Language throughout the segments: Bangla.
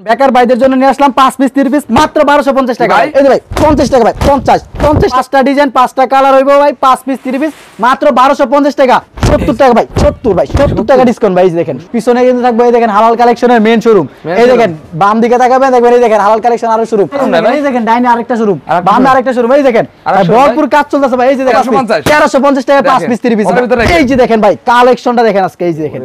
বেকার ভাইদের জন্য নিয়ে আসলাম 5 পিস 30 পিস মাত্র 1250 টাকা। এই যে ভাই 50 টাকা ভাই 50 পাঁচটা ডিজাইন 5টা কালার হইবো ভাই 5 পিস 30 পিস মাত্র 1250 টাকা। 70 টাকা ভাই 70 টাকা ডিসকাউন্ট ভাই। দেখেন পিছনে কিন্তু থাকবে এই দেখেন হালাল কালেকশনের মেইন শোরুম। এই দেখেন বাম দিকে তাকাবেন দেখবেন এই দেখেন হালাল কালেকশন আরো শোরুম। এই দেখেন ডাইনে আরেকটা শোরুম, বামে আরেকটা শোরুম। এই দেখেন ভরপুর কাজ চলতেছে ভাই। এই যে দেখেন 1350 টাকা 5 পিস 30 পিস। এই যে দেখেন ভাই কালেকশনটা দেখেন আজকে। এই যে দেখেন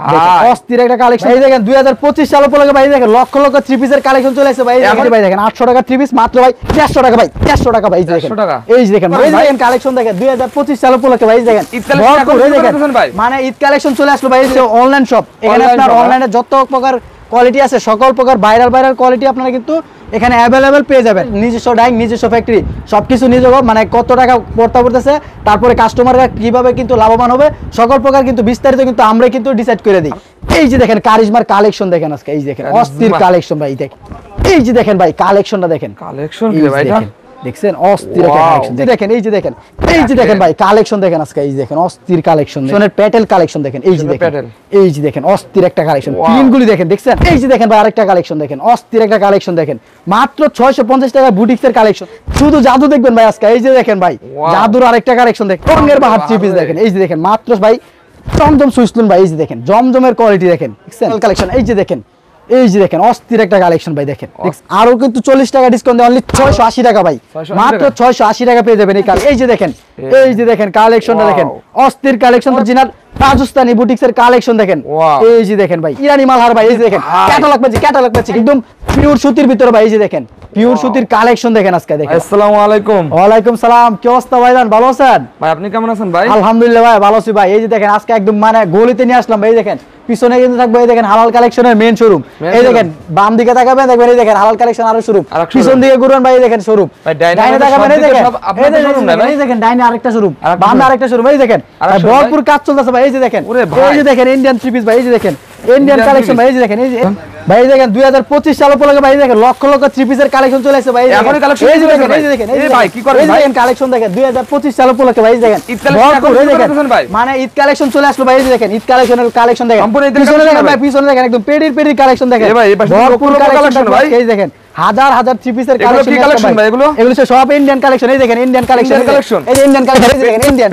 ভাই অস্থির একটা কালেকশন। এই দেখেন 2025 সাল উপলক্ষে ভাই দেখেন লক্ষ লক্ষ 3 পিসের কালেকশন চলে আসছে ভাই। এই ভাই দেখেন 800 টাকা 3 পিস মাত্র ভাই 400 টাকা ভাই 400 টাকা ভাই। এই যে দেখেন এই যে দেখেন এই দেখেন কালেকশন দেখেন 2025 সাল উপলক্ষে ভাই। এই দেখেন মানে ঈদ কালেকশন চলে আসলো ভাই। এই যে অনলাইন শপ, এখানে আপনার অনলাইনে যত প্রকার কোয়ালিটি আছে সকল প্রকার ভাইরাল কোয়ালিটি আপনারা কিন্তু এখানে অ্যাভেলেবেল পেয়ে যাবেন। নিজস্ব ডাইং, নিজস্ব ফ্যাক্টরি, সবকিছু নিজস্ব, মানে কত টাকা পড়তেছে, তারপরে কাস্টমাররা কিভাবে কিন্তু লাভবান হবে সকল প্রকার কিন্তু বিস্তারিত কিন্তু আমরা কিন্তু ডিসাইড করে দিই। এই যে দেখেন কারিজমার কালেকশন দেখেন আজকে। এই যে দেখেন অস্থির কালেকশন ভাই। দেখেন এই যে দেখেন ভাই কালেকশনটা দেখেন। কালেকশন কি ভাই দেখছেন অস্থির একটা কালেকশন দেখেন। এই যে দেখেন এই যে দেখেন ভাই কালেকশন দেখেন আজকে। এই যে দেখেন অস্থির কালেকশন, সোনের প্যাটেল কালেকশন দেখেন। এই যে দেখেন এই যে দেখেন অস্থির একটা কালেকশন, প্রিন্টগুলি দেখেন দেখছেন। এই যে দেখেন ভাই আরেকটা কালেকশন দেখেন অস্থির একটা কালেকশন দেখেন মাত্র 650 টাকা বুটিক্সের কালেকশন। শুধু জাদু দেখবেন ভাই আজকে। এই যে দেখেন ভাই জাদুর আরেকটা কালেকশন দেখেন, রঙের বাহার 3 পিস দেখেন। এই যে দেখেন মাত্র ভাই জমজম সুইসলুন ভাই। এই যে দেখেন জমজমের কোয়ালিটি দেখেন দেখছেন কালেকশন। এই যে দেখেন এই যে দেখেন অস্থির একটা কালেকশন ভাই। দেখেন আরো কিন্তু 40 টাকা ডিসকাউন্ট দিয়ে অনলি 680 টাকা ভাই, মাত্র 680 টাকা পেয়ে যাবেন এই কালেকশন। এই যে দেখেন কালেকশনটা দেখেন অস্থির কালেকশন, অরিজিনাল রাজস্থানি বুটিক্সের কালেকশন দেখেন। এই যে দেখেন ভাই ইরানি মালহার ভাই। এই যে দেখেন ক্যাটালগ পাচ্ছি একদম পিওর সুতির ভিতরে ভাই। এই যে দেখেন পিওর সুতির কালেকশন দেখেন আজকে। দেখেন আসসালামু আলাইকুম। ওয়ালাইকুম সালাম। কি অবস্থা ভাইজান, ভালো আছেন ভাই? আপনি কেমন আছেন ভাই? আলহামদুলিল্লাহ ভাই ভালো আছি ভাই। এই যে দেখেন আজকে একদম মানে গলিতে নিয়ে আসলাম ভাই। এই দেখেন পিছনে কিন্তু থাকবে এই দেখেন হালাল কালেকশনের মেইন শোরুম। এই দেখেন বাম দিকে তাকাবেন দেখবেন এই দেখেন হালাল কালেকশন আরো শোরুম। পিছন দিকে ঘুরুন ভাই এই দেখেন শোরুম। ডাইনে তাকাবেন এই দেখেন আপনাদের শোরুম না ভাই। এই দেখেন ডাইনে আরেকটা শোরুম, বামে আরেকটা শোরুম। এই দেখেন ভরপুর কাজ চলতেছে ভাই। এই যে দেখেন এই যে দেখেন ইন্ডিয়ান 3 পিস ভাই। এই যে দেখেন ইন্ডিয়ান কালেকশন ভাই। এই যে দেখেন এই যে ভাই দেখেন 2025 সাল উপলক্ষে ভাই দেখেন লক্ষ লক্ষ 3 পিসের কালেকশন চলে আসছে ভাই। এখন কালেকশন এই যে দেখেন এই যে দেখেন এই ভাই কি করেন ভাই? এই দেখেন কালেকশন দেখেন 2025 সাল উপলক্ষে ভাই। দেখেন মানে ঈদ কালেকশন চলে আসলো ভাই। এই যে দেখেন ঈদ কালেকশনের কালেকশন দেখেন পিছনে দেখেন ভাই, পিছনে দেখেন একদম পেডির কালেকশন দেখেন ভরপুর কালেকশন ভাই। এই দেখেন হাজার 3 পিসের কালেকশন ভাই। এগুলো সব ইন্ডিয়ান কালেকশন। এই দেখেন ইন্ডিয়ান কালেকশন, এই যে ইন্ডিয়ান কালেকশন। এই দেখেন ইন্ডিয়ান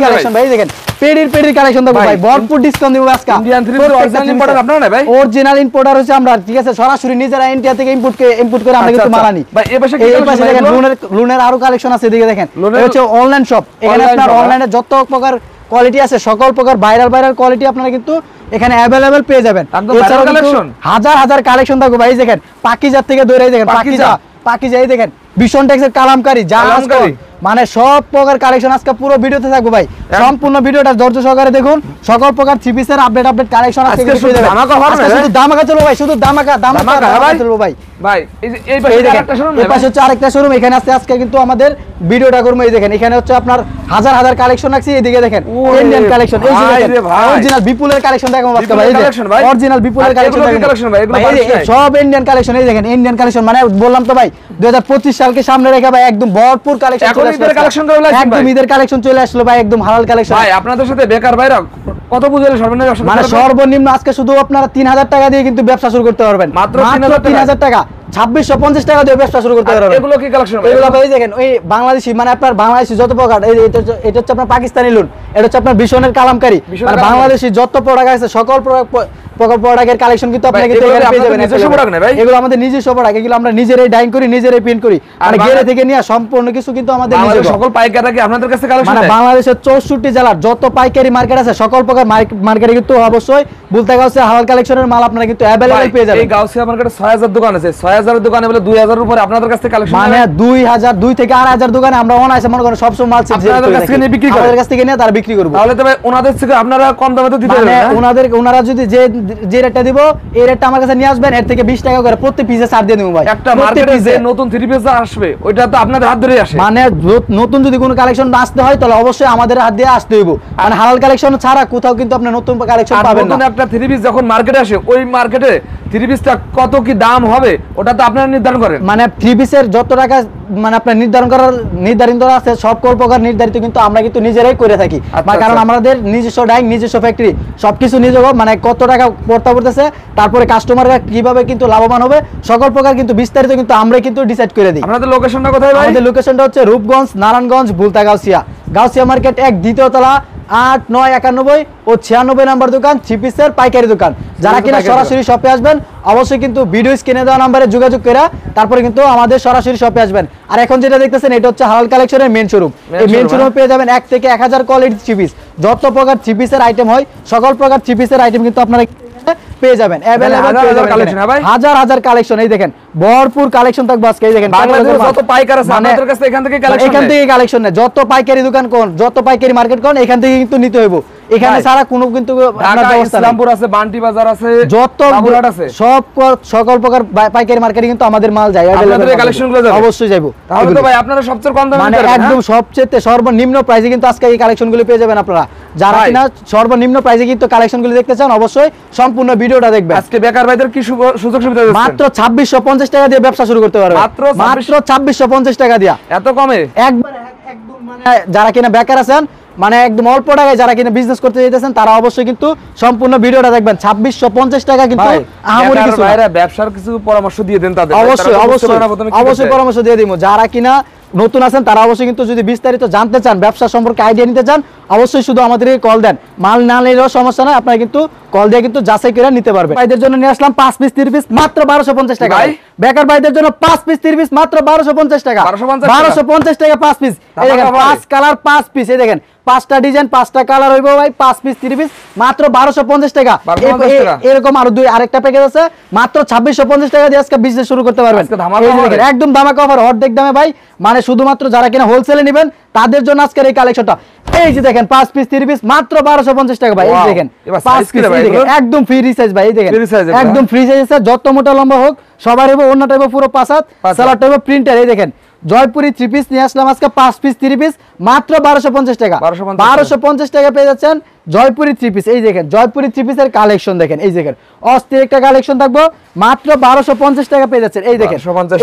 কালেকশন ভাই। এই দেখেন পেডির কালেকশন দেখো ভাই ভরপুর ডিসকাউন্ট দিব আজকে। ইন্ডিয়ান 3 পিস অরিজিনাল ইম্পোর্টার আপনারা না ভাই? অরিজিনাল ইম্পোর্টার হচ্ছে আমরা, ঠিক আছে? সরাসরি নিজেরা ইন্ডিয়া থেকে ইম্পোর্ট করে আমরা কিন্তু মাল আনি ভাই। এই পাশে দেখেন লুনের আরো কালেকশন আছে। এদিকে দেখেন এটা হচ্ছে অনলাইন শপ। এখানে আপনার অনলাইনে যত প্রকার কোয়ালিটি আছে সকল প্রকার ভাইরাল কোয়ালিটি আপনারা কিন্তু এখানে अवेलेबल পেয়ে যাবেন। এছাড়াও কালেকশন হাজার কালেকশন থাকবে ভাই। দেখেন পাকিজা থেকে দৌড়ে দেখেন পাকিজা এই দেখেন ভিশন টেক্সের কালামকারী মানে সব প্রকার কালেকশন আজকে পুরো ভিডিওতে থাকবে ভাই। সম্পূর্ণ ভিডিওটা ধৈর্য সহকারে দেখুন। সকল প্রকার 3 পিসের আপডেট কালেকশন আজকে পেয়ে যাবেন। শুধু দামাকা চলবে ভাই, শুধু দামাকা চলবে ভাই। ভাই এই পাশে আরেকটা শোরুম, এই পাশে হচ্ছে আরেকটা শোরুম। এখানে আজকে কিন্তু আমাদের ভিডিওটা করব। এই দেখেন এখানে হচ্ছে আপনার হাজার কালেকশন রাখছি। এদিকে দেখেন ইন্ডিয়ান কালেকশন। এই যে দেখেন অরিজিনাল বিপুলের কালেকশন দেখাবো আজকে ভাই। অরিজিনাল বিপুলের কালেকশন ভাই। এগুলো সব ইন্ডিয়ান কালেকশন। এই দেখেন ইন্ডিয়ান কালেকশন মানে বললাম তো ভাই 2025 সালকে সামনে রেখে ভাই একদম ভরপুর কালেকশন চলে আসলো। একদম ঈদের কালেকশন চলে আসলো ভাই, একদম হালাল কালেকশন ভাই। আপনাদের সাথে বেকার ভাইরা কত বুঝালে সর্বনিম্ন মানে সর্বনিম্ন আজকে শুধু আপনারা 3000 টাকা দিয়ে কিন্তু ব্যবসা শুরু করতে পারবেন। মাত্র 3000 টাকা 2650 টাকা দিয়ে ব্যবসা শুরু করতে পারবেন। এগুলো কি কালেকশন? এগুলো ভাই দেখেন ওই বাংলাদেশি মানে আপনার বাংলাদেশি যত প্রকার, এটা হচ্ছে আপনার পাকিস্তানি লুন, এটা হচ্ছে আপনার ভীষণের কালামকারী। মানে বাংলাদেশি যত প্রোডাক্ট আছে সকল প্রোডাক্টের কালেকশন কিন্তু আপনারা কিন্তু এখানে পেয়ে যাবেন। নিজস্ব প্রোডাক্ট না ভাই? এগুলো আমাদের নিজস্ব প্রোডাক্ট। এগুলো আমরা নিজেরাই ডাইং করি, নিজেরাই প্রিন্ট করি। আর গেরে থেকে নিয়ে সম্পূর্ণ কিছু কিন্তু আমাদের নিজস্ব। সকল পাইকাররা কি আপনাদের কাছে কালেকশন মানে বাংলাদেশের 64 জেলার যত পাইকারি মার্কেট আছে সকল প্রকার মার্কেটে কিন্তু অবশ্যই বলতে গাউসিয়া হালাল কালেকশনের মাল আপনারা কিন্তু अवेलेबल পেয়ে যাবেন। এই গাউসিয়া মার্কেটে 6000 দোকান আছে। 6000 এর দোকানে বলে 2000 এর উপরে আপনাদের কাছে কালেকশন মানে 2 থেকে 8000 দোকানে আমরা অনায়াসে মনে করেন সব সময় মাল আপনাদের কাছ থেকে নিয়ে বিক্রি করেন। আমাদের কাছ থেকে নিয়ে তার বিক্রি করব। তাহলে তো ভাই ওনাদের থেকে আপনারা কম দামে তো দিতে পারবেন না? ওনারা যদি যে রেটটা দিব এই রেটটা আমার কাছে নিয়ে আসবেন, এর থেকে 20 টাকা করে প্রতি পিসে ছাড় দিয়ে দেব ভাই। একটা মার্কেটে যে নতুন 3 পিস আসবে ওইটা তো আপনাদের হাত ধরেই আসে। মানে নতুন যদি কোনো কালেকশন আসতে হয় তাহলে অবশ্যই আমাদের হাত দিয়ে আসতে হইব। মানে হালাল কালেকশন ছাড়া কোথাও কিন্তু আপনি নতুন কালেকশন পাবেন না। নতুন একটা 3 পিস যখন মার্কেটে আসে ওই মার্কেটে থ্রি পিসটা কত কি দাম হবে ওটা তো আপনারা নির্ধারণ করেন। মানে থ্রি পিসের যত টাকা মানে আপনার নির্ধারিত আছে সব প্রকার নির্ধারিত কিন্তু আমরা কিন্তু নিজেরাই করে থাকি, কারণ আমাদের নিজস্ব ডাইং, নিজস্ব ফ্যাক্টরি, সবকিছু নিজস্ব, মানে কত টাকা পড়তেছে, তারপরে কাস্টমাররা কিভাবে কিন্তু লাভবান হবে, সকল প্রকার কিন্তু বিস্তারিত কিন্তু আমরা কিন্তু ডিসাইড করে দিই। আপনাদের লোকেশনটা কোথায় ভাই? আমাদের লোকেশনটা হচ্ছে রূপগঞ্জ, নারায়ণগঞ্জ, ভুলতা গাউসিয়া মার্কেট 1 দ্বিতীয় তলা, 8, 9, 91 ও 96 নম্বর দোকান, থ্রি পিসের পাইকারি দোকান। যারা কিনা সরাসরি শপে আসবেন অবশ্যই কিন্তু ভিডিও স্ক্রিনে দেওয়া নম্বরে যোগাযোগ করে তারপরে কিন্তু আমাদের সরাসরি শপে আসবেন। আর এখন যেটা দেখতেছেন এটা হচ্ছে হালাল কালেকশনের মেন শোরুম। এই মেন শোরুমে পেয়ে যাবেন 1 থেকে 1000 কোয়ালিটি থ্রি পিস, যত প্রকার থ্রি পিসের আইটেম হয় সকল প্রকার থ্রি পিসের আইটেম কিন্তু আপনারা পেয়ে যাবেন, अवेलेबल পেয়ে যাবেন কালেকশন। ভাই হাজার কালেকশন, এই দেখেন ভরপুর কালেকশন থাকবে আজকে। এই দেখেন বাংলাদেশে যত পাইকার আছে আপনাদের কাছে এখান থেকে কালেকশন নেই, যত পাইকারি দোকান কোন, যত পাইকারি মার্কেট কোন, এখান থেকে কিন্তু নিতে হইব। এখানে সারা কোনো কিন্তু আপনার ব্যবস্থা নাই। ইসলামপুর আছে, বান্টি বাজার আছে, যত বাবুরহাট আছে, সব সকল প্রকার পাইকারি মার্কেটে কিন্তু আমাদের মাল যায়, আপনাদের কালেকশনগুলো যাবে অবশ্যই যাইবো। তাহলে তো ভাই আপনারা সবচেয়ে কম দামে মানে একদম সবচেয়ে সর্বনিম্ন প্রাইসে কিন্তু আজকে এই কালেকশনগুলো পেয়ে যাবেন আপনারা। যারা কিনা সর্বনিম্ন প্রাইসে কিন্তু কালেকশনগুলো দেখতে চান অবশ্যই সম্পূর্ণ ভিডিওটা দেখবেন। আজকে বেকার ভাইদের কি সুযোগ সুবিধা দিচ্ছেন? মাত্র 2650 টাকা দিয়ে ব্যবসা শুরু করতে পারবেন। মাত্র 2650 টাকা দিয়া, এত কমে একবার একদম। মানে যারা কিনা বেকার আছেন, মানে একদম অল্প টাকায় যারা কিনা বিজনেস করতে চাইতেছেন তারা অবশ্যই কিন্তু সম্পূর্ণ ভিডিওটা দেখবেন। 2650 টাকা কিন্তু আহামরি কিছু না। ব্যবসার কিছু পরামর্শ দিয়ে দেন তাদের। অবশ্যই পরামর্শ দিয়ে দিব। যারা কিনা নতুন আছেন তারা অবশ্যই কিন্তু যদি বিস্তারিত জানতে চান, ব্যবসা সম্পর্কে আইডিয়া নিতে চান, অবশ্যই শুধু আমাদেরকে কল দেন। মাল না নিলেও সমস্যা নাই, আপনারা কিন্তু কল দিয়ে কিন্তু যাচাই করে নিতে পারবেন। ভাইদের জন্য নিয়ে আসলাম 5 পিস 3 পিস মাত্র 1250 টাকা। বেকার ভাইদের জন্য 5 পিস 3 পিস মাত্র 1250 টাকা। 1250 টাকা 5 পিস। এই দেখেন 5 কালার 5 পিস, এই দেখেন 5টা ডিজাইন 5টা কালার হইব ভাই। 5 পিস 3 পিস মাত্র 1250 টাকা। এরকম আরেকটা প্যাকেজ আছে মাত্র 2650 টাকা দিয়ে আজকে বিজনেস শুরু করতে পারবেন। এই দেখেন একদম ধামাকা অফার, অর্ধেক দামে ভাই। মানে শুধুমাত্র যারা কিনা হোলসেলে নেবেন তাদের জন্য আজকের এই কালেকশনটা। এই যে দেখেন 5 পিস 3 পিস মাত্র 1250 টাকা ভাই। এই দেখেন 5 পিস একদম ফ্রি সাইজ ভাই। এই দেখেন একদম ফ্রি সাইজ আছে, যত মোটা লম্বা হোক সবার হইব। অন্যটা হইব পুরো 5 হাত, সালোয়ারটা হইব প্রিন্টার। এই দেখেন জয়পুরি 3 পিস নিয়ে আসলাম আজকে 5 পিস 3 পিস মাত্র 1250 টাকা। 1250 টাকা পেয়ে যাচ্ছেন জয়পুরি 3 পিস। এই দেখেন জয়পুরি 3 পিসের কালেকশন দেখেন, এই দেখেন অস্থির একটা কালেকশন থাকবো মাত্র 1250 টাকা পেয়ে যাচ্ছেন। এই দেখেন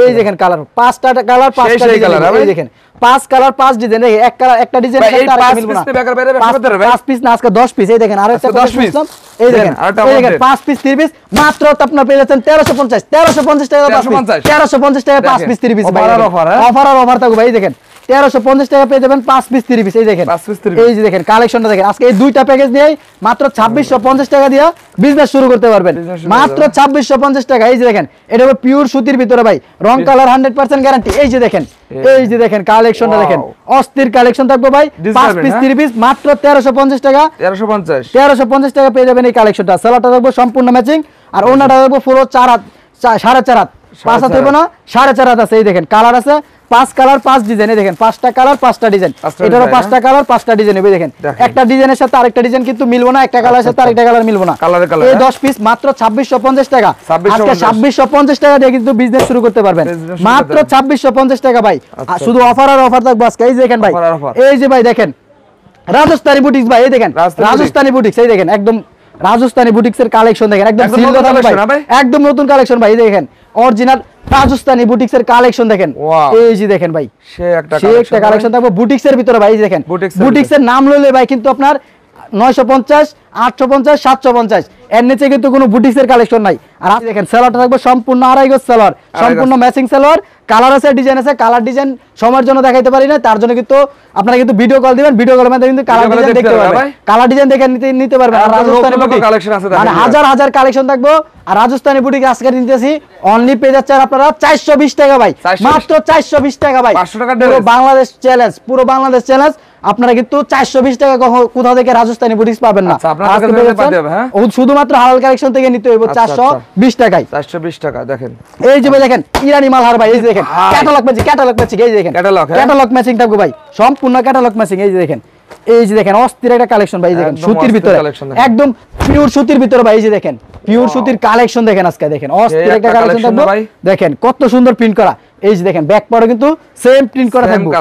এই দেখেন কালার 5টা কালার 5টা ডিজাইন। এই দেখেন 5 কালার 5 ডিজাইন। এই এক কালার একটা ডিজাইন আর মিলবে না। 5 পিস না আজকে 10 পিস। এই দেখেন আর একটা 10 পিস। এই দেখেন 5 পিস 3 পিস মাত্র আপনারা পেয়ে যাচ্ছেন 1350 টাকা। 1350 টাকা 5 পিস 3 পিস অফার আর অফার থাকবে। এই দেখেন 1350 টাকা পেয়ে যাবেন 5 পিস 3 পিস। এই দেখেন এই যে দেখেন কালেকশনটা দেখেন। আজকে এই দুইটা প্যাকেজ নিয়ে মাত্র 2650 টাকা দিয়ে বিজনেস শুরু করতে পারবেন। মাত্র 2650 টাকা। এই যে দেখেন এটা হলো পিওর সুতির ভিতরে ভাই, রং কালার 100% গ্যারান্টি। এই যে দেখেন কালেকশনটা দেখেন অস্থির কালেকশন থাকবে ভাই। 5 পিস 3 পিস মাত্র 1350 টাকা। 1350 টাকা পেয়ে যাবেন এই কালেকশনটা। সালোয়ারটা থাকবে সম্পূর্ণ ম্যাচিং আর ওড়নাটা থাকবে পুরো 4 হাত 4.5 হাত। 5 হাত হইব না, 4.5 হাত আছে। এই দেখেন কালার আছে 5 কালার 5 ডিজাইন। এই দেখেন 5টা কালার 5টা ডিজাইন। এটারও 5টা কালার 5টা ডিজাইন হবে। দেখেন একটা ডিজাইনের সাথে আরেকটা ডিজাইন কিন্তু মিলবো না, একটা কালারের সাথে আরেকটা কালার মিলবো না। এই 10 পিস মাত্র 2650 টাকা। আজকে 2650 টাকা দিয়ে কিন্তু বিজনেস শুরু করতে পারবেন মাত্র 2650 টাকা ভাই। শুধু অফার আর অফার থাকবে আজকে। এই যে দেখেন ভাই, এই যে ভাই দেখেন রাজস্থানী বুটিক্স ভাই। এই দেখেন রাজস্থানী বুটিক্স। এই দেখেন একদম রাজস্থানী বুটিক্সের কালেকশন দেখেন, একদম সিল কথা ভাই, একদম নতুন কালেকশন ভাই। এই দেখেন অরিজিনাল রাজস্থানী বুটিক্সের কালেকশন দেখেন। এই যে দেখেন ভাই সে একটা কালেকশন থাকবে বুটিক্সের ভিতরে ভাই। এই দেখেন বুটিক্সের নাম লইলে ভাই কিন্তু আপনার 950 850 750 এর নিচে কিন্তু কোনো বুটিক্সের কালেকশন নাই। আর আপনি দেখেন সালোয়ারটা থাকবে সম্পূর্ণ আড়াই গজ সালোয়ার, সম্পূর্ণ ম্যাচিং সালোয়ার। কালার আছে, ডিজাইন আছে। কালার ডিজাইন সময়ের জন্য দেখাইতে পারি না, তার জন্য কিন্তু আপনারা কিন্তু ভিডিও কল দিবেন। ভিডিও কলের মধ্যে কিন্তু কালার ডিজাইন দেখতে পারবেন, কালার ডিজাইন দেখে নিতে পারবেন। আর রাজস্থানী বুটিক কালেকশন আছে, মানে হাজার কালেকশন থাকবে। আর রাজস্থানী বুটিক আজকে নিতেছি অনলি পেয়ে যাচ্ছেন আপনারা 420 টাকা ভাই। মাত্র 420 টাকা ভাই। 500 টাকা পুরো বাংলাদেশ চ্যালেঞ্জ, পুরো বাংলাদেশ চ্যালেঞ্জ। আপনারা কিন্তু 420 টাকা কোথাও থেকে রাজস্থানী বুটিক্স পাবেন না। শুধুমাত্র হালাল কালেকশন থেকে নিতে হইব 420 টাকায়। 420 টাকা দেখেন। এই যে ভাই দেখেন ইরানি মালহার ভাই। এই যে দেখেন ক্যাটালগ ম্যাচিং, ক্যাটালগ ম্যাচিং। এই যে দেখেন ক্যাটালগ ম্যাচিং থাকবে ভাই, সম্পূর্ণ ক্যাটালগ ম্যাচিং। এই যে দেখেন, এই যে দেখেন অস্থির একটা কালেকশন ভাই। এই দেখেন সুতির ভিতরে, একদম পিওর সুতির ভিতরে ভাই। এই যে দেখেন পিওর সুতির কালেকশন দেখেন আজকে। দেখেন অস্থির একটা কালেকশন থাকবে। দেখেন কত সুন্দর প্রিন্ট করা। এই যে দেখেন ব্যাক পাড়ে কিন্তু সেম প্রিন্ট করা থাকবে,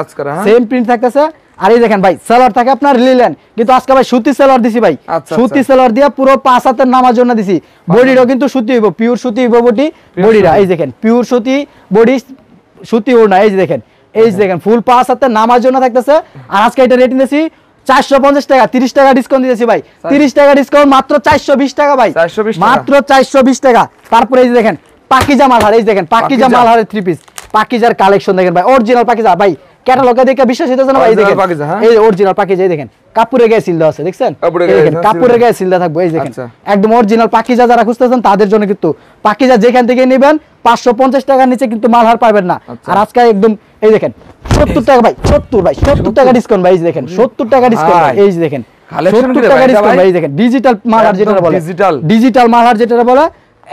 সেম প্রিন্ট থাকতেছে। আর এই দেখেন ভাই সেলার থাকে আপনার লিলেন, কিন্তু আজকে ভাই সুতি সেলার দিছি ভাই। আচ্ছা, সুতি সেলার দিয়া পুরো 5 হাতের নামার জন্য দিছি। বডিটাও কিন্তু সুতি হইব, পিওর সুতি হইব বডিটা। এই দেখেন পিওর সুতি বডি, সুতি ওড়না। এই যে দেখেন, এই যে দেখেন ফুল 5 হাতের নামার জন্য থাকতেছে। আর আজকে এটা রেটিং দিছি 450 টাকা, 30 টাকা ডিসকাউন্ট দিতেছি ভাই। 30 টাকা ডিসকাউন্ট মাত্র 420 টাকা ভাই, 420 টাকা। মাত্র 420 টাকা। তারপরে এই যে দেখেন পাকিজা মালহার, এই যে দেখেন পাকিজা মালহারের 3 পিস, পাকিজার কালেকশন দেখেন ভাই, অরিজিনাল পাকিজা ভাই। ক্যাটালগে দেখে বিশ্বাস হইতেছে না ভাই, এই দেখেন এই অরিজিনাল পাকিজা। এই দেখেন কাপড়ের গায়ে সিল দেওয়া আছে, দেখছেন? এই দেখেন কাপড়ের গায়ে সিল দেওয়া থাকবে। এই দেখেন একদম অরিজিনাল পাকিজা যারা খুঁজতেছেন তাদের জন্য কিন্তু পাকিজা যেখান থেকে নেবেন 550 টাকার নিচে কিন্তু মালহার পাবেন না। আর আজকে একদম এই দেখেন 70 টাকা ভাই, 70 ভাই, 70 টাকা ডিসকাউন্ট ভাই। এই যে দেখেন 70 টাকা ডিসকাউন্ট ভাই। এই যে দেখেন 70 টাকা ডিসকাউন্ট ভাই। এই দেখেন ডিজিটাল মালহার যেটা বলে, ডিজিটাল মালহার যেটা বলে,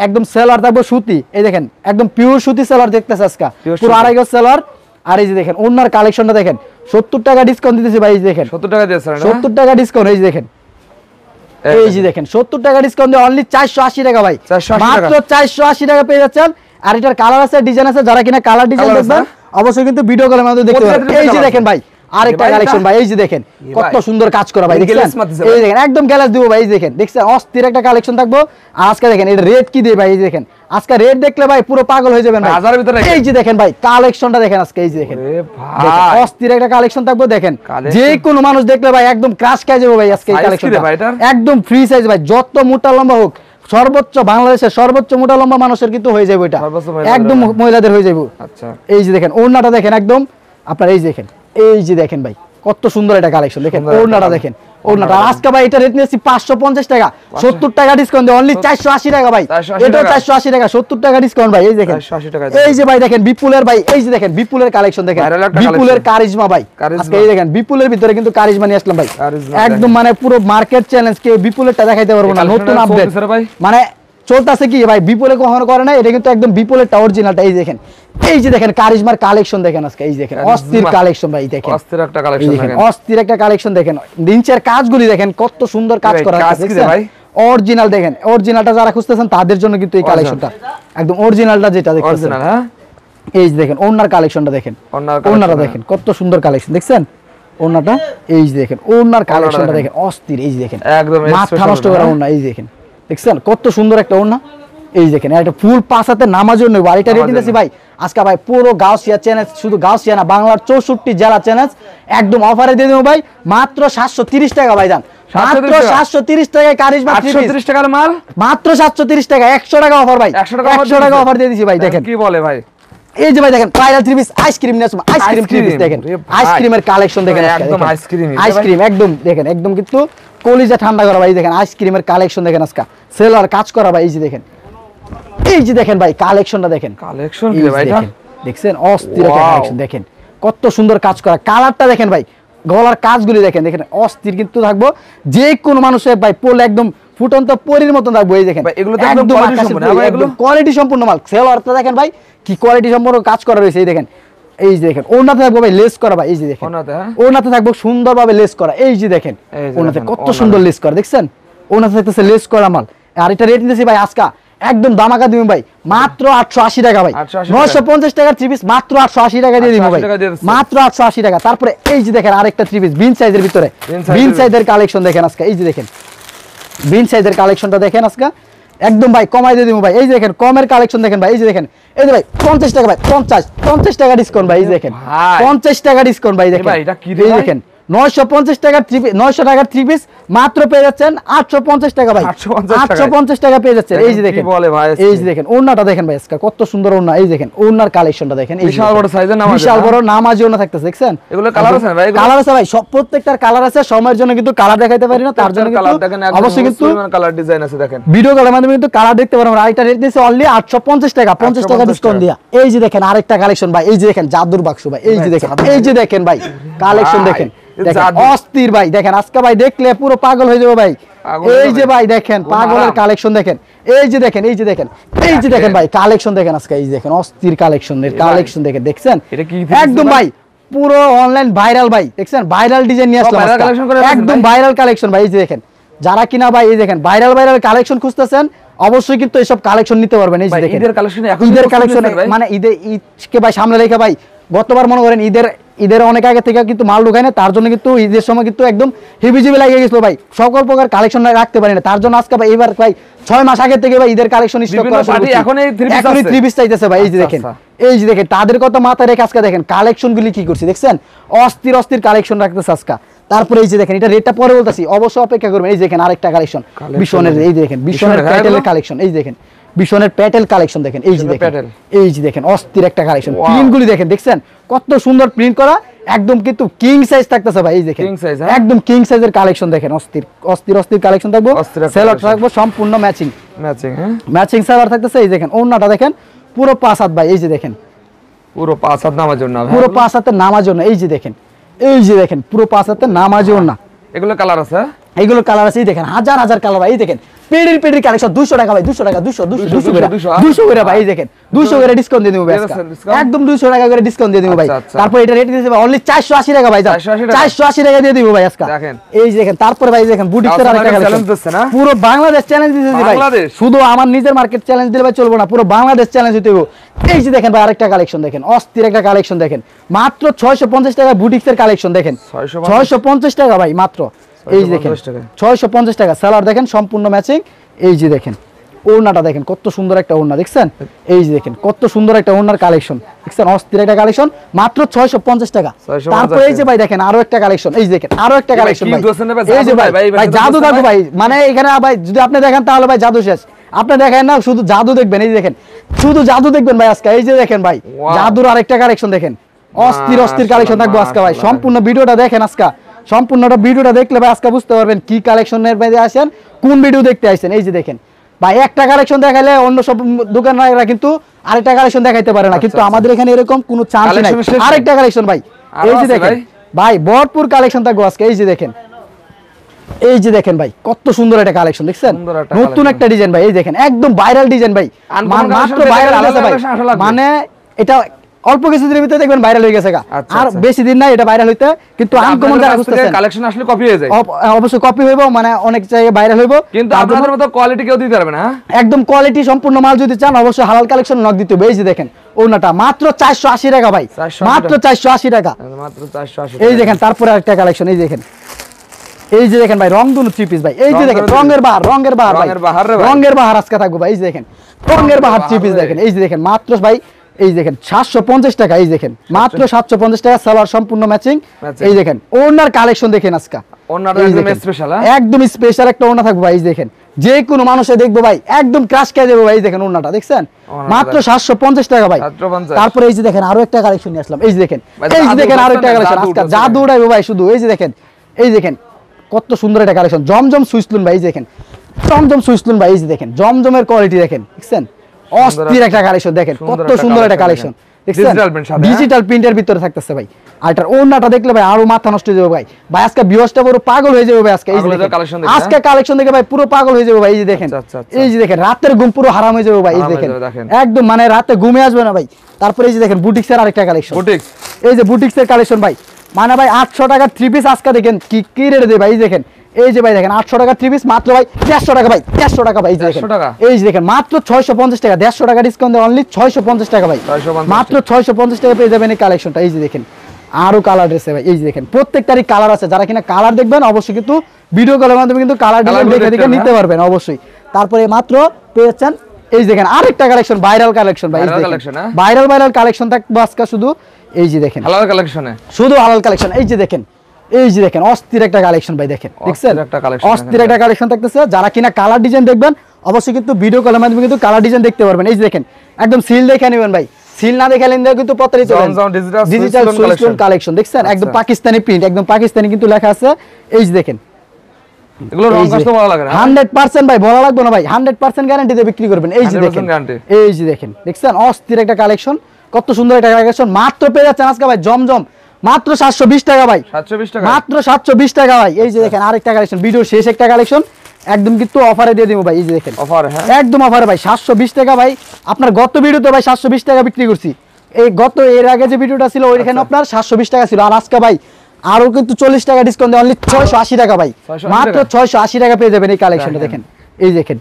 একদম সেলার থাকবে সুতি। এই দেখেন একদম পিওর সুতি সেলার দেখতেছে আজকে, পুরো 2.5 গজ সেলার। আর এই যে দেখেন ওনার কালেকশনটা দেখেন, 70 টাকা ডিসকাউন্ট দিতেছি ভাই। এই যে দেখেন 70 টাকা দিয়েছেন না? 70 টাকা ডিসকাউন্ট। এই যে দেখেন, এই যে দেখেন 70 টাকা ডিসকাউন্ট দিয়ে অনলি 480 টাকা ভাই, মাত্র 480 টাকা পেয়ে যাচ্ছেন। আর এটার কালার আছে, ডিজাইন আছে, যারা কিনা কালার ডিজাইন দেখবেন অবশ্যই কিন্তু ভিডিও কলের মাধ্যমে দেখতে পারেন। এই যে দেখেন ভাই আরেকটা কালেকশন ভাই, এই যে দেখেন কত সুন্দর কাজ করা ভাই, দেখছেন? এই দেখেন একদম গ্যালাস দিব ভাই। এই দেখেন দেখছেন অস্থির একটা কালেকশন থাকবো। আর আজকে দেখেন এটা রেট কি দিয়ে ভাই, এই দেখেন আজকে রেট দেখলে ভাই পুরো পাগল হয়ে যাবেন ভাই। এই যে দেখেন ভাই কালেকশনটা দেখেন আজকে, এই যে দেখেন অস্থির একটা কালেকশন থাকবো। দেখেন যে কোনো মানুষ দেখলে ভাই একদম ক্রাশ খেয়ে যাবে ভাই আজকে এই কালেকশনটা। একদম ফ্রি সাইজ ভাই, যত মোটা লম্বা হোক, সর্বোচ্চ বাংলাদেশের সর্বোচ্চ মোটা লম্বা মানুষের কিন্তু হয়ে যাবে এটা, একদম মহিলাদের হয়ে যাবে। আচ্ছা এই যে দেখেন ওড়নাটা দেখেন একদম আপনার, এই যে দেখেন, এই যে দেখেন ভাই কত সুন্দর একটা কালেকশন। দেখেন ওড়নাটা দেখেন, ওড়নাটা আজকে ভাই এটা রেট নিয়েছি 550 টাকা, 70 টাকা ডিসকাউন্ট দিয়ে অনলি 480 টাকা ভাই। এটা 480 টাকা, 70 টাকা ডিসকাউন্ট ভাই। এই দেখেন এই যে ভাই দেখেন বিপুলের ভাই, এই যে দেখেন বিপুলের কালেকশন দেখেন, বিপুলের কারিজমা ভাই। আজকে এই দেখেন বিপুলের ভিতরে কিন্তু কারিজমা নিয়ে আসলাম ভাই, একদম মানে পুরো মার্কেট চ্যালেঞ্জ, কেউ বিপুলেরটা দেখাইতে পারবো না, নতুন আপডেট মানে চলতেছে কি ভাই, বিপুলে কখনো করে না, এটা কিন্তু একদম বিপুলেরটা অরিজিনালটা। এই দেখেন, এই যে দেখেন কারিজমার কালেকশন দেখেন আজকে, এই দেখেন অস্থির কালেকশন ভাই। দেখেন অস্থির একটা কালেকশন দেখেন, অস্থির একটা কালেকশন দেখেন। নিচের কাজগুলি দেখেন কত সুন্দর কাজ করা আছে ভাই, অরিজিনাল দেখেন। অরিজিনালটা যারা খুঁজতেছেন তাদের জন্য কিন্তু এই কালেকশনটা একদম অরিজিনালটা যেটা দেখতেছেন। হ্যাঁ এই যে দেখেন ওনার কালেকশনটা দেখেন, ওনারা দেখেন কত সুন্দর কালেকশন, দেখছেন ওনাটা? এই যে দেখেন ওনার কালেকশনটা দেখেন অস্থির। এই যে দেখেন একদম মাথা নষ্ট করা ওনা, এই দেখেন দেখছেন কত সুন্দর একটা ওড়না। এই দেখেন একটা ফুল 5 হাতে নামার জন্য আর এটা রেটিং দিয়েছি ভাই আজকে ভাই পুরো গাউসিয়া চ্যানেল, শুধু গাউসিয়া না বাংলার 64 জেলা চ্যানেল একদম অফারে দিয়ে দেবো ভাই মাত্র 730 টাকা ভাই। জান মাত্র 730 টাকায় কারিজমা 830 টাকার মাল, মাত্র 730 টাকা, 100 টাকা অফার ভাই, 100 টাকা অফার দিয়ে দিয়েছি ভাই। দেখেন কি বলে ভাই, এই যে ভাই দেখেন ভাইরাল 3 পিস আইসক্রিম নিয়ে আসুন, আইসক্রিম 3 পিস দেখেন, আইসক্রিমের কালেকশন দেখেন একদম আইসক্রিম একদম দেখেন একদম কিন্তু কলিজা ঠান্ডা করা ভাই। দেখেন আইসক্রিমের কালেকশন দেখেন আজকে সেলার কাজ করা ভাই। এই যে দেখেন, এই যে দেখেন ভাই কালেকশনটা দেখেন, কালেকশন কি ভাই এটা দেখছেন অস্থির একটা কালেকশন দেখেন কত সুন্দর কাজ করা। কালারটা দেখেন ভাই, গলার কাজগুলি দেখেন, দেখেন অস্থির কিন্তু থাকবো, যে কোন মানুষের ভাই পোল একদম ফুটন্ত পরীর মতো থাকবো। এই দেখেন এগুলো তো একদম কোয়ালিটি সম্পূর্ণ মাল। সেলারটা দেখেন ভাই কি কোয়ালিটি সম্পূর্ণ কাজ করা রয়েছে। এই দেখেন, এই যে দেখেন ওনাতে থাকবো ভাই লেস করা ভাই। এই যে দেখেন ওনাতে থাকবো সুন্দরভাবে লেস করা। এই যে দেখেন ওনাতে কত সুন্দর লেস করা, দেখছেন ওনাতে থাকতেছে লেস করা মাল। আর এটা রেট নিতেছি ভাই আজকে একদম দামাকা দিবেন ভাই মাত্র 880 টাকা ভাই, 950 টাকার 3 পিস মাত্র 880 টাকা দিয়ে দিব ভাই, মাত্র 880 টাকা। তারপরে এই যে দেখেন আরেকটা 3 পিস বিন সাইজের ভিতরে, বিন সাইজের কালেকশন দেখেন আজকে। এই যে দেখেন বিন সাইজের কালেকশনটা দেখেন আজকে একদম ভাই কমাই দিয়ে দিব ভাই। এই যে দেখেন কমের কালেকশন দেখেন ভাই। এই যে দেখেন এই যে ভাই 50 টাকা ভাই, 50 টাকা ডিসকাউন্ট ভাই। এই যে দেখেন 50 টাকা ডিসকাউন্ট ভাই। দেখেন এই দেখেন 950 টাকার 900 টাকার 3 পিস মাত্র পেয়ে যাচ্ছেন 850 টাকা ভাই, 850 টাকা পেয়ে যাচ্ছেন। এই যে দেখেন এই যে দেখেন ওড়নাটা দেখেন ভাই আজকে কত সুন্দর ওড়না। এই দেখেন ওড়নার কালেকশনটা দেখেন, বিশাল বড় সাইজের নামাজ, বিশাল বড় নামাজি ওড়না থাকতেছে, দেখছেন এগুলো কালার আছে ভাই, কালার আছে ভাই সব প্রত্যেকটার কালার আছে। সময়ের জন্য কিন্তু কালার দেখাইতে পারি না, তার জন্য কিন্তু অবশ্যই কিন্তু কালার ডিজাইন আছে দেখেন ভিডিও কলের মাধ্যমে কিন্তু কালার দেখতে পারবেন। আরেকটা রেট দিয়েছে অনলি 850 টাকা, 50 টাকা ডিসকাউন্ট দিয়া। এই যে দেখেন আরেকটা কালেকশন ভাই। এই যে দেখেন জাদুর বাক্স ভাই। এই যে দেখেন, এই যে দেখেন ভাই কালেকশন দেখেন অস্থির ভাই। দেখেন আজকে ভাই দেখলে পুরো পাগল হয়ে যাবে ভাই। এই যে ভাই দেখেন পাগলের কালেকশন দেখেন। এই যে দেখেন, এই যে দেখেন, এই যে দেখেন ভাই কালেকশন দেখেন আজকে। এই দেখেন অস্থির কালেকশনের কালেকশন দেখেন, দেখছেন একদম ভাই পুরো অনলাইন ভাইরাল ভাই, দেখছেন ভাইরাল ডিজাইন নিয়ে আসলাম একদম ভাইরাল কালেকশন ভাই। এই যে দেখেন যারা কিনা ভাই এই দেখেন ভাইরাল ভাইরাল কালেকশন খুঁজতেছেন অবশ্যই কিন্তু এইসব কালেকশন নিতে পারবেন। এই যে দেখেন ঈদের কালেকশন মানে ঈদকে ভাই সামনে রেখে ভাই গতবার মনে করেন ঈদের ঈদের অনেক আগে থেকে কিন্তু মাল ঢুকায় না, তার জন্য কিন্তু ঈদের সময় কিন্তু একদম হিবিজিবি লাগিয়ে গেছিল ভাই, সকল প্রকার কালেকশন রাখতে পারি না, তার জন্য আজকে ভাই এবার ভাই 6 মাস আগে থেকে ভাই ঈদের কালেকশন স্টক করা শুরু করছি। এখন এই 3 পিস চাইতেছে ভাই। এই যে দেখেন, এই যে দেখেন তাদের কথা মাথায় রেখে আজকে দেখেন কালেকশন গুলি কি করছি দেখছেন, অস্থির অস্থির কালেকশন রাখতেছে আজকে। তারপরে এই যে দেখেন এটা রেটটা পরে বলতাছি, অবশ্যই অপেক্ষা করবেন। এই যে দেখেন আরেকটা কালেকশন বিশনের, এই যে দেখেন বিশনের প্যাটেলের কালেকশন, এই যে দেখেন বিশনের প্যাটেল কালেকশন দেখেন, এই যে দেখেন, এই যে দেখেন অস্থির একটা কালেকশন। প্রিন্ট গুলি দেখেন, দেখছেন কত সুন্দর প্রিন্ট করা, একদম কিন্তু কিং সাইজ থাকতেছে ভাই। এই দেখেন একদম কিং সাইজের কালেকশন দেখেন, অস্থির অস্থির অস্থির কালেকশন থাকবো, সেলর থাকবো সম্পূর্ণ ম্যাচিং ম্যাচিং সেলর থাকতেছে। এই দেখেন ওন্নাটা দেখেন পুরো 5 হাত ভাই। এই যে দেখেন পুরো 5 হাত নামার জন্য, পুরো 5 হাতের নামার জন্য। এই যে দেখেন, এই যে দেখেন পুরো 5 হাতের নামার জন্য। এগুলো কালার আছে, এইগুলো কালার আছে, এই দেখেন হাজার হাজার কালার ভাই। এই দেখেন পেডির পেডির কালেকশন 200 টাকা ভাই, 200 টাকা, 200 করে ভাই। এই দেখেন 200 করে ডিসকাউন্ট দিয়ে দেবো ভাই, একদম 200 টাকা করে ডিসকাউন্ট দিয়ে দেবো ভাই। তারপর এটা রেট দিয়েছে ভাই অনলি 480 টাকা ভাই, 480 টাকা দিয়ে দিব ভাই আজকে। এই যে দেখেন তারপরে ভাই দেখেন বুটিকের আরেকটা কালেকশন, পুরো বাংলাদেশ চ্যালেঞ্জ দিতেছি ভাই, শুধু আমার নিজের মার্কেট চ্যালেঞ্জ দিলে ভাই চলবে না, পুরো বাংলাদেশ চ্যালেঞ্জ দিতে হবে। এই যে দেখেন ভাই আরেকটা কালেকশন দেখেন, অস্থির একটা কালেকশন দেখেন, মাত্র 650 টাকা বুটিকের কালেকশন দেখেন, 650 টাকা ভাই মাত্র। এই যে দেখেন 650 টাকা সেলার দেখেন সম্পূর্ণ ম্যাচিং। এই যে দেখেন ওড়নাটা দেখেন কত সুন্দর একটা ওড়না দেখছেন, এই যে দেখেন কত সুন্দর একটা ওড়নার কালেকশন দেখছেন, অস্থির একটা কালেকশন মাত্র 650 টাকা। তারপর এই যে ভাই দেখেন আরো একটা কালেকশন, এই যে দেখেন আরো একটা কালেকশন ভাই, এই যে ভাই ভাই জাদু থাকবে ভাই, মানে এখানে ভাই যদি আপনি দেখেন তাহলে ভাই জাদু শেষ, আপনি দেখেন না শুধু জাদু দেখবেন। এই যে দেখেন শুধু জাদু দেখবেন ভাই আজকে। এই যে দেখেন ভাই জাদুর আরেকটা কালেকশন দেখেন, অস্থির অস্থির কালেকশন থাকবে আজকে ভাই। সম্পূর্ণ ভিডিওটা দেখেন আজকে, সম্পূর্ণটা ভিডিওটা দেখলে ভাই আজকে বুঝতে পারবেন কি কালেকশনের মধ্যে আসেন, কোন ভিডিও দেখতে আসেন। এই যে দেখেন ভাই একটা কালেকশন দেখাইলে অন্য সব দোকানদাররা কিন্তু আরেকটা কালেকশন দেখাইতে পারে না, কিন্তু আমাদের এখানে এরকম কোনো চান্স নাই। আরেকটা কালেকশন ভাই, এই যে দেখেন ভাই ভরপুর কালেকন থাকবে আজকে। এই যে দেখেন, এই যে দেখেন ভাই কত সুন্দর একটা কালেকশন দেখছেন, নতুন একটা ডিজাইন ভাই। এই দেখেন একদম ভাইরাল ডিজাইন ভাই, মাত্র ভাইরাল আছে ভাই, মানে এটা অল্প কিছুদিনের ভিতরে দেখবেন ভাইরাল হয়ে গেছে, আর বেশি দিন নাই এটা ভাইরাল হইতে, কিন্তু আনকমন যারা খুঁজতেছেন কালেকশন আসলে কপি হয়ে যায়, অবশ্যই কপি হইব, মানে অনেক জায়গায় ভাইরাল হইব, কিন্তু আপনাদের মতো কোয়ালিটি কেউ দিতে পারবে না। একদম কোয়ালিটি সম্পূর্ণ মাল যদি চান অবশ্যই হালাল কালেকশন নক দিতে হবে। এই যে দেখেন ওনাটা মাত্র 480 টাকা ভাই, মাত্র 480 টাকা, মাত্র 480। এই দেখেন তারপরে আরেকটা কালেকশন, এই দেখেন, এই যে দেখেন ভাই রংধনু 3 পিস ভাই। এই যে দেখেন রঙের বাহার, রঙের বাহার ভাই, রঙের বাহার আজকে থাকবো ভাই। এই যে দেখেন রঙের বাহার 3 পিস দেখেন, এই যে দেখেন মাত্র ভাই এই দেখেন 750 টাকা। এই দেখেন মাত্র 750 টাকা, সালোয়ার সম্পূর্ণ ম্যাচিং। এই দেখেন ওনার কালেকশন দেখেন আজকে, ওনার একদম স্পেশাল, একদম স্পেশাল একটা ওনা থাকবে ভাই। এই দেখেন যে কোনো মানুষে দেখবো ভাই একদম ক্রাশ খেয়ে যাবে ভাই। এই দেখেন ওনাটা দেখছেন মাত্র 750 টাকা ভাই। তারপরে এই যে দেখেন আরো একটা কালেকশন নিয়ে আসলাম, এই যে দেখেন, এই যে দেখেন আরো একটা কালেকশন আজকে জাদু উড়াইবো ভাই শুধু। এই যে দেখেন, এই দেখেন কত সুন্দর একটা কালেকশন, জমজম সুইসলুন ভাই। এই দেখেন জমজম সুইসলুন ভাই, এই যে দেখেন জমজমের কোয়ালিটি দেখেন, দেখছেন অস্থির একটা কালেকশন দেখেন, কত সুন্দর একটা কালেকশন দেখছেন, ডিজিটাল প্রিন্টের ভিতরে থাকতেছে ভাই। আর এটার ওন্নাটা দেখলে ভাই আরো মাথা নষ্ট হয়ে যাবে ভাই, ভাই আজকে ভিউয়ার্সটা পুরো পাগল হয়ে যাবে ভাই আজকে। এই যে আজকে কালেকশন দেখে ভাই পুরো পাগল হয়ে যাবে ভাই। এই যে দেখেন, এই যে দেখেন রাতের ঘুম পুরো হারাম হয়ে যাবে ভাই। এই দেখেন একদম মানে রাতে ঘুমে আসবে না ভাই। তারপরে এই যে দেখেন বুটিক্সের আরেকটা কালেকশন, এই যে বুটিক্সের কালেকশন ভাই, মানে ভাই 800 টাকার 3 পিস আজকে দেখেন কি রেট দেয় ভাই। এই দেখেন, এই যে ভাই দেখেন 800 টাকা 3 পিস মাত্র ভাই 150 টাকা ভাই, 150 টাকা ভাই। এই যে দেখেন, এই যে দেখেন মাত্র 650 টাকা, 150 টাকা ডিসকাউন্ট দিয়ে অনলি 650 টাকা ভাই, মাত্র 650 টাকা পেয়ে যাবেন এই কালেকশনটা। এই যে দেখেন আরো কালার ড্রেসে ভাই, এই যে দেখেন প্রত্যেকটারই কালার আছে, যারা কিনা কালার দেখবেন অবশ্যই কিন্তু ভিডিও কলের মাধ্যমে কিন্তু কালার দেখে নিতে পারবেন অবশ্যই। তারপরে মাত্র পেয়ে যাচ্ছেন এই যে দেখেন আরেকটা কালেকশন, ভাইরাল কালেকশন ভাই, ভাইরাল কালেকশন থাকবে আজকে শুধু। এই যে দেখেন হালাল কালেকশনে, শুধু হালাল কালেকশন। এই যে দেখেন, এই যে দেখেন অস্থির একটা কালেকশন ভাই, দেখেন দেখছেন অস্থির একটা কালেকশন থাকতেছে। যারা কিনা কালার ডিজাইন দেখবেন অবশ্যই কিন্তু ভিডিও কলের মাধ্যমে কিন্তু কালার ডিজাইন দেখতে পারবেন। এই যে দেখেন একদম সিল দেখে নেবেন ভাই, সিল না দেখে নিলে কিন্তু প্রতারিত হবেন। ডিজিটাল সুইসলুন কালেকশন দেখছেন, একদম পাকিস্তানি প্রিন্ট, একদম পাকিস্তানি কিন্তু লেখা আছে। এই যে দেখেন এগুলো রং কষ্ট বলা লাগে না, 100% ভাই বলা লাগবে না ভাই, 100% গ্যারান্টি দিয়ে বিক্রি করবেন। এই যে দেখেন, এই যে দেখেন দেখছেন অস্থির একটা কালেকশন, কত সুন্দর একটা কালেকশন। মাত্র পেয়ে যাচ্ছেন আজকে ভাই জমজম মাত্র 720 টাকা ভাই, 720 টাকা, মাত্র 720 টাকা ভাই। এই যে দেখেন আরেকটা কালেকশন, ভিডিও শেষ একটা কালেকশন একদম কিন্তু অফারে দিয়ে দিব ভাই। এই যে দেখেন অফার, হ্যাঁ একদম অফারে ভাই 720 টাকা ভাই। আপনার গত ভিডিওতে ভাই 720 টাকা বিক্রি করছি, এই গত এর আগে যে ভিডিওটা ছিল ওইখানে আপনার 720 টাকা ছিল, আর আজকে ভাই আরো কিন্তু 40 টাকা ডিসকাউন্ট দিয়ে অনলি 680 টাকা ভাই, মাত্র 680 টাকা পেয়ে যাবেন এই কালেকশনটা। দেখেন এই দেখেন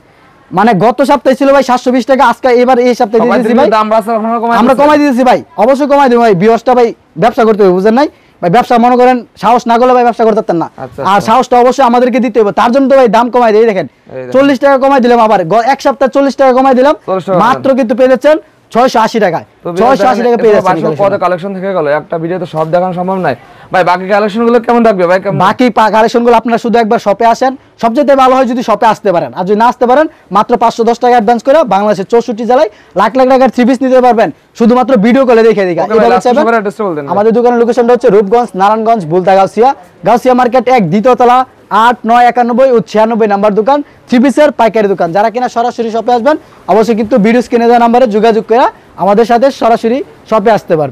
মানে গত সপ্তাহে ছিল ভাই 720 টাকা, আজকে এবার এই সপ্তাহে সবাই দিয়েছি ভাই দাম রাস্তা আপনারা কমাই আমরা দিচ্ছেন। কমাই দিয়েছি ভাই, অবশ্যই কমাই দিব ভাই। ভিউয়ার্সটা ভাই ব্যবসা করতে হবে, বুঝেন নাই ভাই? ব্যবসা মনে করেন সাহস না করলে ভাই ব্যবসা করতে পারতেন না। আচ্ছা, আর আচ্ছা। সাহসটা অবশ্যই আমাদেরকে দিতে হবে, তার জন্য তো ভাই দাম কমাই দেই। দেখেন এই দেখেন। 40 টাকা কমাই দিলাম, আবার এক সপ্তাহে 40 টাকা কমাই দিলাম, 40 টাকা মাত্র কিন্তু পেয়ে যাচ্ছেন 680 টাকায়। তো 680 টাকা পেয়ে যাচ্ছেন। এই কত collection। কালেকশন থেকে গেল, একটা ভিডিওতে সব দেখানো সম্ভব নয় ভাই। বাকি কালেকশন গুলো কেমন থাকবে ভাই? বাকি কালেকশনগুলো আপনারা শুধু একবার শপে আসেন, সবচেয়ে ভালো হয় যদি শপে আসতে পারেন। আর যদি না আসতে পারেন মাত্র 510 টাকা অ্যাডভান্স করে বাংলাদেশের 64 জেলায় লাখ লাখ টাকার থ্রি পিস নিতে পারবেন, শুধুমাত্র ভিডিও কলে দেখে দেখে। Okay ভাই, last সবার address টা বলতেন ভাই। আমাদের দোকানের লোকেশনটা হচ্ছে রূপগঞ্জ, নারায়ণগঞ্জ, বুলতা গাউসিয়া, গাউসিয়া মার্কেট 1 দ্বিতীয় তলা, 8, 9, 91 ও 96 নাম্বার দোকান, থ্রি পিসের পাইকারি দোকান। যারা কিনা সরাসরি শপে আসবেন অবশ্যই কিন্তু ভিডিও স্ক্রিনে দেওয়া নাম্বারে যোগাযোগ করে আমাদের সাথে সরাসরি শপে আসতে পারবেন।